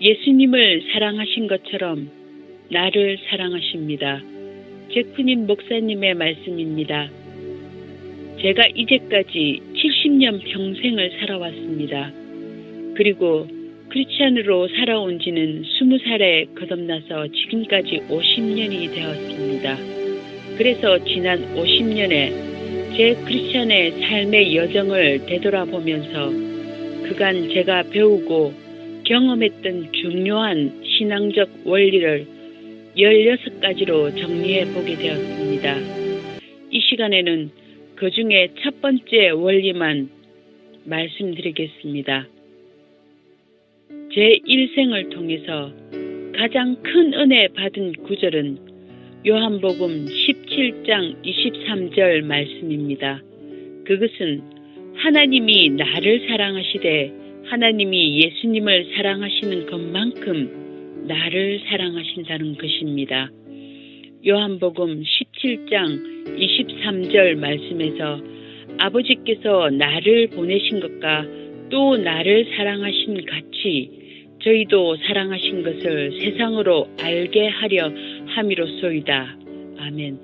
예수님을 사랑하신 것처럼 나를 사랑하십니다. 제프님 목사님의 말씀입니다. 제가 이제까지 70년 평생을 살아왔습니다. 그리고 크리스찬으로 살아온 지는 20살에 거듭나서 지금까지 50년이 되었습니다. 그래서 지난 50년에 제 크리스찬의 삶의 여정을 되돌아보면서 그간 제가 배우고 경험했던 중요한 신앙적 원리를 16가지로 정리해 보게 되었습니다. 이 시간에는 그 중에 첫 번째 원리만 말씀드리겠습니다. 제 일생을 통해서 가장 큰 은혜 받은 구절은 요한복음 17장 23절 말씀입니다. 그것은 하나님이 나를 사랑하시되 하나님이 예수님을 사랑하시는 것만큼 나를 사랑하신다는 것입니다. 요한복음 17장 23절 말씀에서 아버지께서 나를 보내신 것과 또 나를 사랑하신 같이 저희도 사랑하신 것을 세상으로 알게 하려 함이로소이다. 아멘.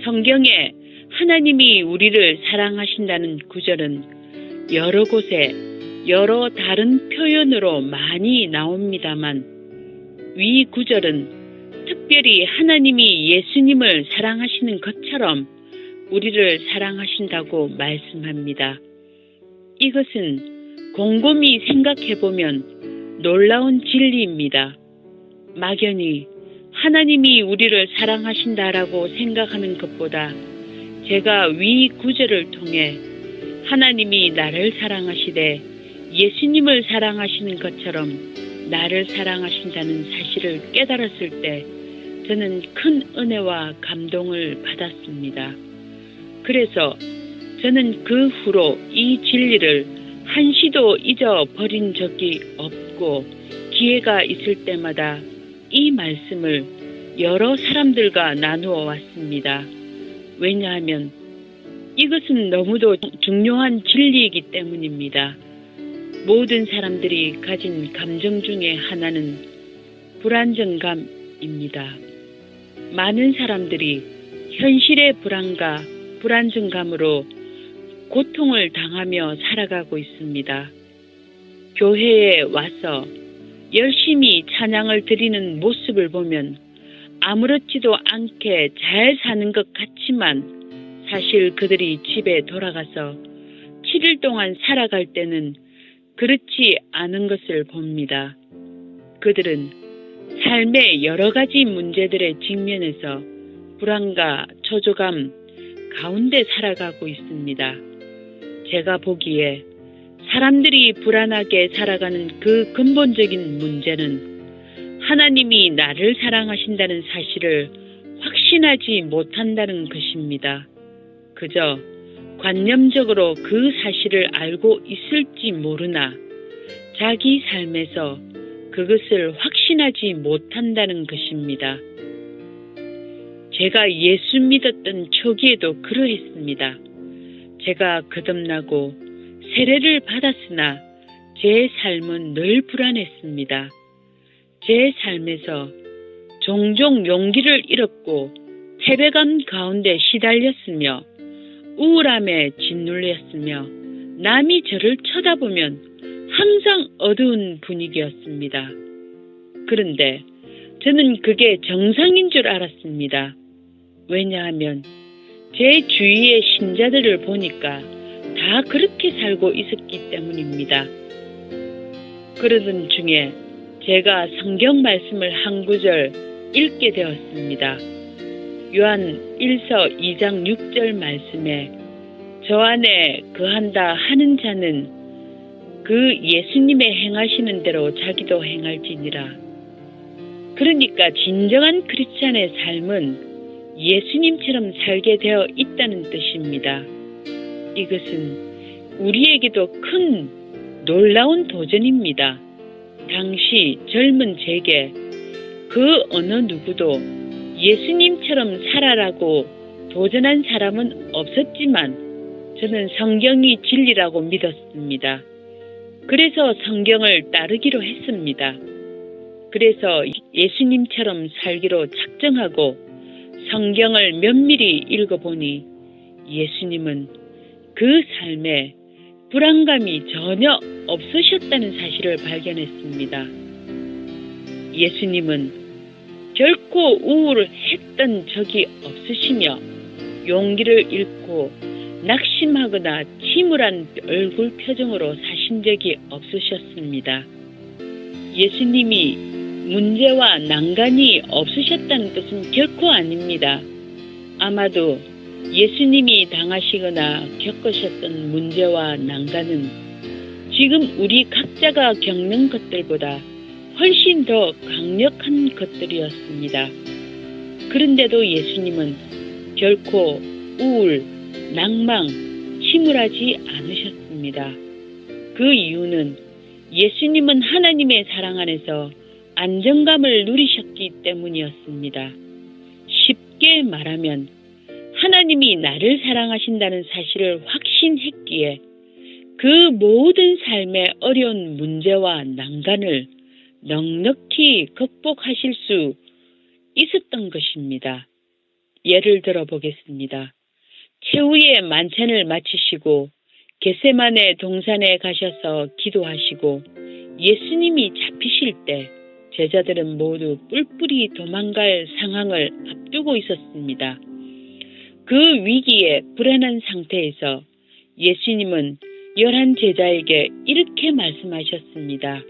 성경에 하나님이 우리를 사랑하신다는 구절은 여러 곳에 여러 다른 표현으로 많이 나옵니다만 위 구절은 특별히 하나님이 예수님을 사랑하시는 것처럼 우리를 사랑하신다고 말씀합니다. 이것은 곰곰이 생각해보면 놀라운 진리입니다. 막연히 하나님이 우리를 사랑하신다라고 생각하는 것보다 제가 위 구절을 통해 하나님이 나를 사랑하시되 예수님을 사랑하시는 것처럼 나를 사랑하신다는 사실을 깨달았을 때 저는 큰 은혜와 감동을 받았습니다. 그래서 저는 그 후로 이 진리를 한시도 잊어버린 적이 없고 기회가 있을 때마다 이 말씀을 여러 사람들과 나누어 왔습니다. 왜냐하면 이것은 너무도 중요한 진리이기 때문입니다. 모든 사람들이 가진 감정 중에 하나는 불안정감입니다. 많은 사람들이 현실의 불안과 불안정감으로 고통을 당하며 살아가고 있습니다. 교회에 와서 열심히 찬양을 드리는 모습을 보면 아무렇지도 않게 잘 사는 것 같지만 사실 그들이 집에 돌아가서 7일 동안 살아갈 때는 그렇지 않은 것을 봅니다. 그들은 삶의 여러 가지 문제들에 직면해서 불안과 초조감 가운데 살아가고 있습니다. 제가 보기에 사람들이 불안하게 살아가는 그 근본적인 문제는 하나님이 나를 사랑하신다는 사실을 확신하지 못한다는 것입니다. 그저 관념적으로 그 사실을 알고 있을지 모르나 자기 삶에서 그것을 확신하지 못한다는 것입니다. 제가 예수 믿었던 초기에도 그러했습니다. 제가 거듭나고 세례를 받았으나 제 삶은 늘 불안했습니다. 제 삶에서 종종 용기를 잃었고 패배감 가운데 시달렸으며 우울함에 짓눌렸으며 남이 저를 쳐다보면 항상 어두운 분위기였습니다. 그런데 저는 그게 정상인 줄 알았습니다. 왜냐하면 제 주위의 신자들을 보니까 다 그렇게 살고 있었기 때문입니다. 그러던 중에 제가 성경 말씀을 한 구절 읽게 되었습니다. 요한 1서 2장 6절 말씀에 저 안에 거한다 하는 자는 그 예수님의 행하시는 대로 자기도 행할지니라. 그러니까 진정한 크리스찬의 삶은 예수님처럼 살게 되어 있다는 뜻입니다. 이것은 우리에게도 큰 놀라운 도전입니다. 당시 젊은 제게 그 어느 누구도 예수님처럼 살아라고 도전한 사람은 없었지만 저는 성경이 진리라고 믿었습니다. 그래서 성경을 따르기로 했습니다. 그래서 예수님처럼 살기로 작정하고 성경을 면밀히 읽어보니 예수님은 그 삶에 불안감이 전혀 없으셨다는 사실을 발견했습니다. 예수님은 결코 우울했던 적이 없으시며 용기를 잃고 낙심하거나 침울한 얼굴 표정으로 사신 적이 없으셨습니다. 예수님이 문제와 난간이 없으셨다는 뜻은 결코 아닙니다. 아마도 예수님이 당하시거나 겪으셨던 문제와 난간은 지금 우리 각자가 겪는 것들보다 훨씬 더 강력한 것들이었습니다. 그런데도 예수님은 결코 우울, 낭망, 침울하지 않으셨습니다. 그 이유는 예수님은 하나님의 사랑 안에서 안정감을 누리셨기 때문이었습니다. 쉽게 말하면 하나님이 나를 사랑하신다는 사실을 확신했기에 그 모든 삶의 어려운 문제와 난간을 넉넉히 극복하실 수 있었던 것입니다. 예를 들어 보겠습니다. 최후의 만찬을 마치시고 겟세마네 동산에 가셔서 기도하시고 예수님이 잡히실 때 제자들은 모두 뿔뿔이 도망갈 상황을 앞두고 있었습니다. 그 위기에 불안한 상태에서 예수님은 11 제자에게 이렇게 말씀하셨습니다.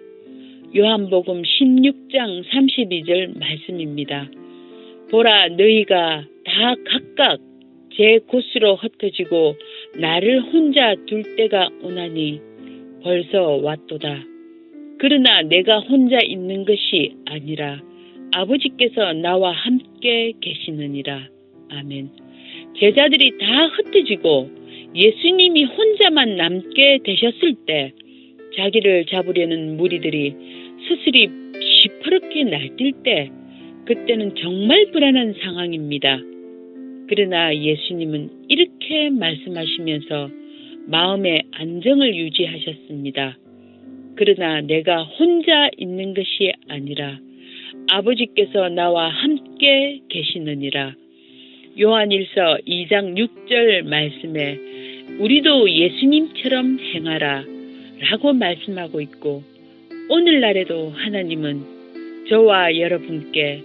요한복음 16장 32절 말씀입니다. 보라, 너희가 다 각각 제 곳으로 흩어지고 나를 혼자 둘 때가 오나니 벌써 왔도다. 그러나 내가 혼자 있는 것이 아니라 아버지께서 나와 함께 계시느니라. 아멘. 제자들이 다 흩어지고 예수님이 혼자만 남게 되셨을 때 자기를 잡으려는 무리들이 스스리 시퍼렇게 날뛸 때 그때는 정말 불안한 상황입니다. 그러나 예수님은 이렇게 말씀하시면서 마음의 안정을 유지하셨습니다. 그러나 내가 혼자 있는 것이 아니라 아버지께서 나와 함께 계시느니라. 요한일서 2장 6절 말씀에 우리도 예수님처럼 행하라 라고 말씀하고 있고 오늘날에도 하나님은 저와 여러분께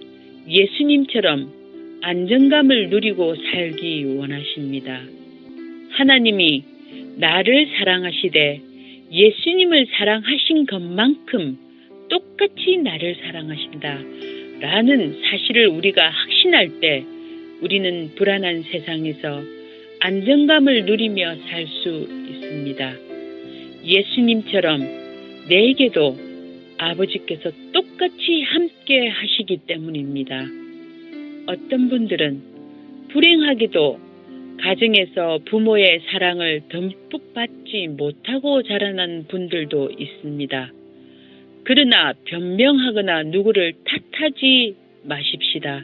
예수님처럼 안정감을 누리고 살기 원하십니다. 하나님이 나를 사랑하시되 예수님을 사랑하신 것만큼 똑같이 나를 사랑하신다 라는 사실을 우리가 확신할 때 우리는 불안한 세상에서 안정감을 누리며 살 수 있습니다. 예수님처럼 내게도 아버지께서 똑같이 함께 하시기 때문입니다. 어떤 분들은 불행하게도 가정에서 부모의 사랑을 듬뿍 받지 못하고 자라난 분들도 있습니다. 그러나 변명하거나 누구를 탓하지 마십시다.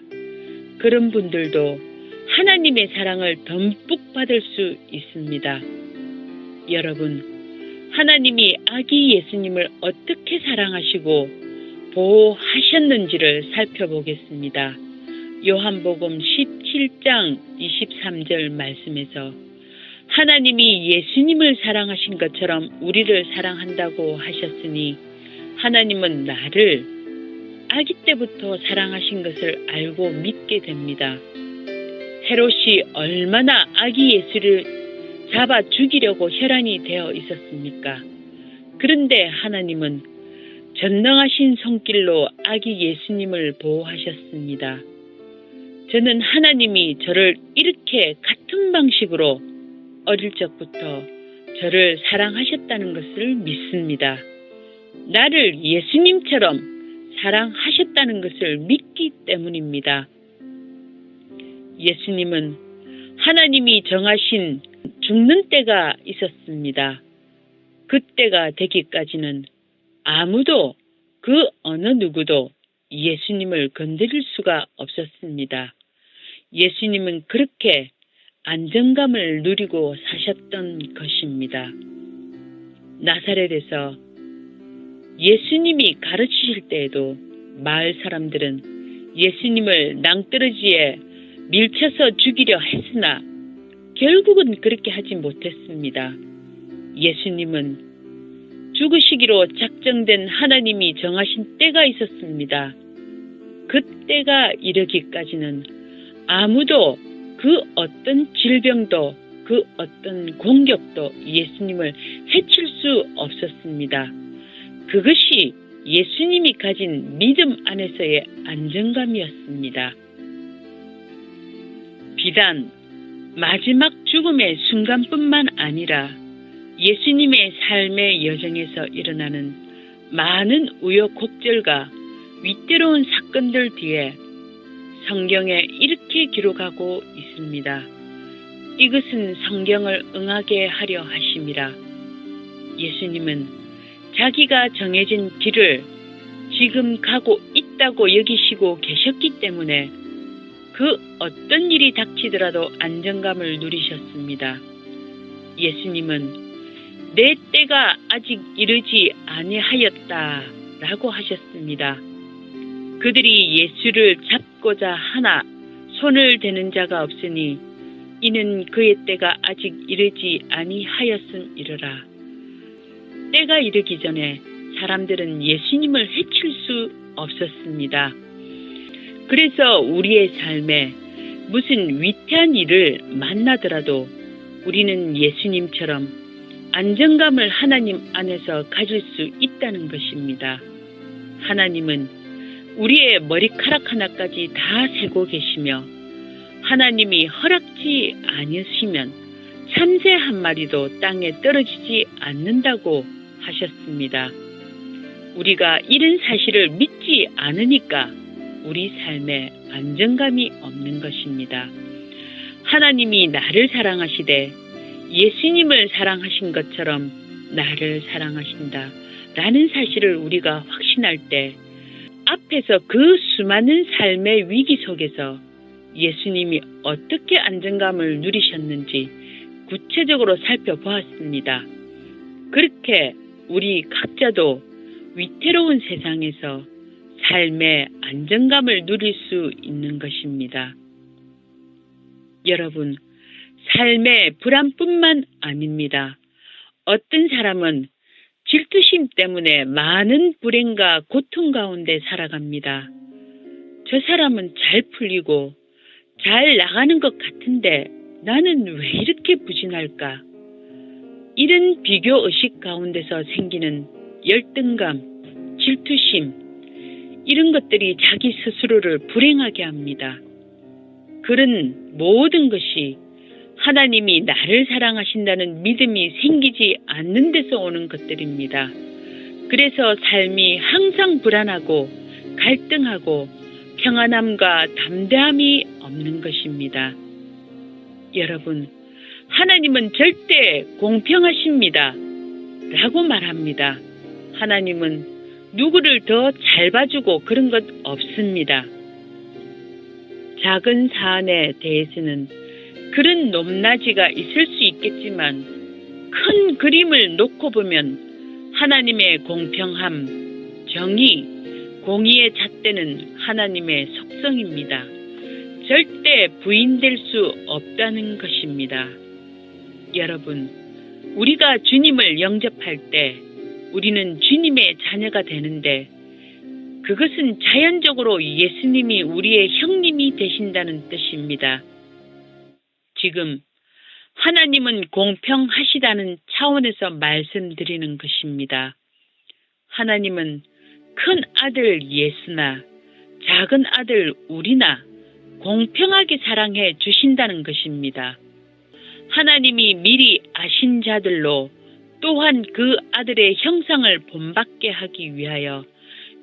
그런 분들도 하나님의 사랑을 듬뿍 받을 수 있습니다. 여러분, 하나님이 아기 예수님을 어떻게 사랑하시고 보호하셨는지를 살펴보겠습니다. 요한복음 17장 23절 말씀에서 하나님이 예수님을 사랑하신 것처럼 우리를 사랑한다고 하셨으니 하나님은 나를 아기 때부터 사랑하신 것을 알고 믿게 됩니다. 헤롯이 얼마나 아기 예수를 잡아 죽이려고 혈안이 되어 있었습니까? 그런데 하나님은 전능하신 손길로 아기 예수님을 보호하셨습니다. 저는 하나님이 저를 이렇게 같은 방식으로 어릴 적부터 저를 사랑하셨다는 것을 믿습니다. 나를 예수님처럼 사랑하셨다는 것을 믿기 때문입니다. 예수님은 하나님이 정하신 죽는 때가 있었습니다. 그때가 되기까지는 아무도 그 어느 누구도 예수님을 건드릴 수가 없었습니다. 예수님은 그렇게 안정감을 누리고 사셨던 것입니다. 나사렛에서 예수님이 가르치실 때에도 마을 사람들은 예수님을 낭떠러지에 밀쳐서 죽이려 했으나 결국은 그렇게 하지 못했습니다. 예수님은 죽으시기로 작정된 하나님이 정하신 때가 있었습니다. 그 때가 이르기까지는 아무도 그 어떤 질병도 그 어떤 공격도 예수님을 해칠 수 없었습니다. 그것이 예수님이 가진 믿음 안에서의 안정감이었습니다. 비단 마지막 죽음의 순간뿐만 아니라 예수님의 삶의 여정에서 일어나는 많은 우여곡절과 위태로운 사건들 뒤에 성경에 이렇게 기록하고 있습니다. 이것은 성경을 응하게 하려 하심이라. 예수님은 자기가 정해진 길을 지금 가고 있다고 여기시고 계셨기 때문에 그 어떤 일이 닥치더라도 안정감을 누리셨습니다. 예수님은 내 때가 아직 이르지 아니하였다라고 하셨습니다. 그들이 예수를 잡고자 하나 손을 대는 자가 없으니 이는 그의 때가 아직 이르지 아니하였음이러라. 때가 이르기 전에 사람들은 예수님을 해칠 수 없었습니다. 그래서 우리의 삶에 무슨 위태한 일을 만나더라도 우리는 예수님처럼 안정감을 하나님 안에서 가질 수 있다는 것입니다. 하나님은 우리의 머리카락 하나까지 다 세고 계시며 하나님이 허락지 아니시면 참새 한 마리도 땅에 떨어지지 않는다고 하셨습니다. 우리가 이런 사실을 믿지 않으니까 우리 삶에 안정감이 없는 것입니다. 하나님이 나를 사랑하시되 예수님을 사랑하신 것처럼 나를 사랑하신다 라는 사실을 우리가 확신할 때 앞에서 그 수많은 삶의 위기 속에서 예수님이 어떻게 안정감을 누리셨는지 구체적으로 살펴보았습니다. 그렇게 우리 각자도 위태로운 세상에서 삶의 안정감을 누릴 수 있는 것입니다. 여러분, 삶의 불안뿐만 아닙니다. 어떤 사람은 질투심 때문에 많은 불행과 고통 가운데 살아갑니다. 저 사람은 잘 풀리고 잘 나가는 것 같은데 나는 왜 이렇게 부진할까? 이런 비교의식 가운데서 생기는 열등감, 질투심, 이런 것들이 자기 스스로를 불행하게 합니다. 그런 모든 것이 하나님이 나를 사랑하신다는 믿음이 생기지 않는 데서 오는 것들입니다. 그래서 삶이 항상 불안하고 갈등하고 평안함과 담대함이 없는 것입니다. 여러분, 하나님은 절대 공평하십니다. 라고 말합니다. 하나님은 누구를 더 잘 봐주고 그런 것 없습니다. 작은 사안에 대해서는 그런 높낮이가 있을 수 있겠지만 큰 그림을 놓고 보면 하나님의 공평함, 정의, 공의의 잣대는 하나님의 속성입니다. 절대 부인될 수 없다는 것입니다. 여러분, 우리가 주님을 영접할 때 우리는 주님의 자녀가 되는데 그것은 자연적으로 예수님이 우리의 형님이 되신다는 뜻입니다. 지금 하나님은 공평하시다는 차원에서 말씀드리는 것입니다. 하나님은 큰 아들 예수나 작은 아들 우리나 공평하게 사랑해 주신다는 것입니다. 하나님이 미리 아신 자들로 또한 그 아들의 형상을 본받게 하기 위하여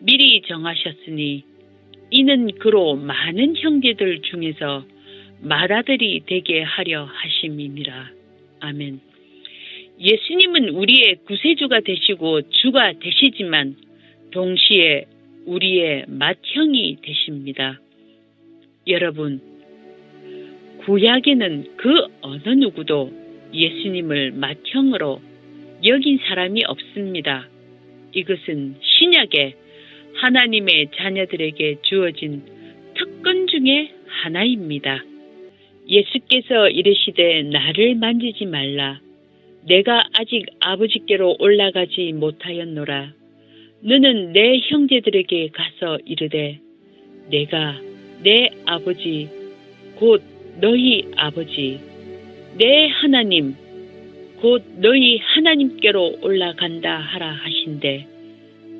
미리 정하셨으니 이는 그로 많은 형제들 중에서 맏아들이 되게 하려 하심이니라. 아멘. 예수님은 우리의 구세주가 되시고 주가 되시지만 동시에 우리의 맏형이 되십니다. 여러분, 구약에는 그 어느 누구도 예수님을 맏형으로 여긴 사람이 없습니다. 이것은 신약에 하나님의 자녀들에게 주어진 특권 중에 하나입니다. 예수께서 이르시되 나를 만지지 말라. 내가 아직 아버지께로 올라가지 못하였노라. 너는 내 형제들에게 가서 이르되 내가 내 아버지 곧 너희 아버지 내 하나님 곧 너희 하나님께로 올라간다 하라 하신대.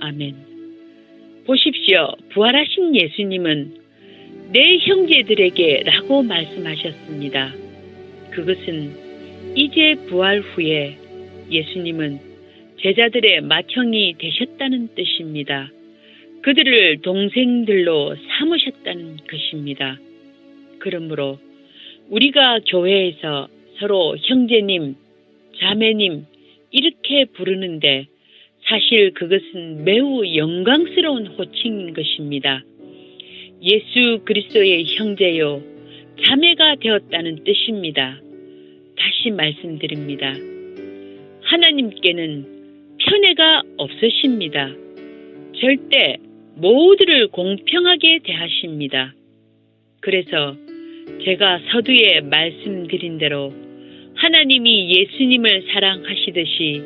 아멘. 보십시오. 부활하신 예수님은 내 형제들에게 라고 말씀하셨습니다. 그것은 이제 부활 후에 예수님은 제자들의 맏형이 되셨다는 뜻입니다. 그들을 동생들로 삼으셨다는 것입니다. 그러므로 우리가 교회에서 서로 형제님, 자매님 이렇게 부르는데 사실 그것은 매우 영광스러운 호칭인 것입니다. 예수 그리스도의 형제요, 자매가 되었다는 뜻입니다. 다시 말씀드립니다. 하나님께는 편애가 없으십니다. 절대 모두를 공평하게 대하십니다. 그래서 제가 서두에 말씀드린 대로 하나님이 예수님을 사랑하시듯이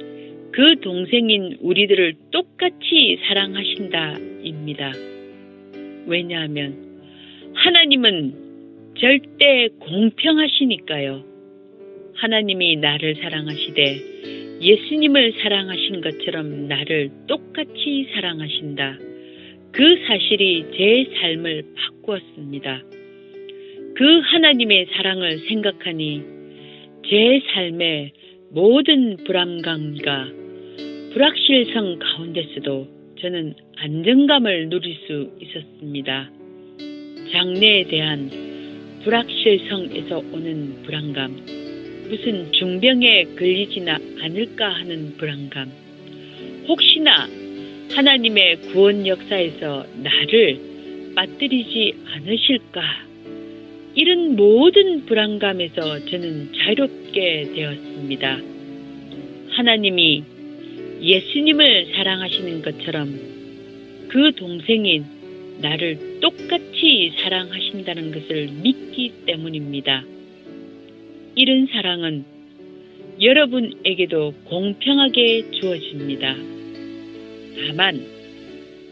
그 동생인 우리들을 똑같이 사랑하신다입니다. 왜냐하면 하나님은 절대 공평하시니까요. 하나님이 나를 사랑하시되 예수님을 사랑하신 것처럼 나를 똑같이 사랑하신다. 그 사실이 제 삶을 바꾸었습니다. 그 하나님의 사랑을 생각하니 제 삶의 모든 불안감과 불확실성 가운데서도 저는 안정감을 누릴 수 있었습니다. 장래에 대한 불확실성에서 오는 불안감, 무슨 중병에 걸리지나 않을까 하는 불안감, 혹시나 하나님의 구원 역사에서 나를 빠뜨리지 않으실까, 이런 모든 불안감에서 저는 자유롭게 되었습니다. 하나님이 예수님을 사랑하시는 것처럼 그 동생인 나를 똑같이 사랑하신다는 것을 믿기 때문입니다. 이런 사랑은 여러분에게도 공평하게 주어집니다. 다만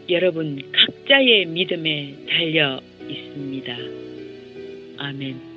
여러분 각자의 믿음에 달려 있습니다. 아멘.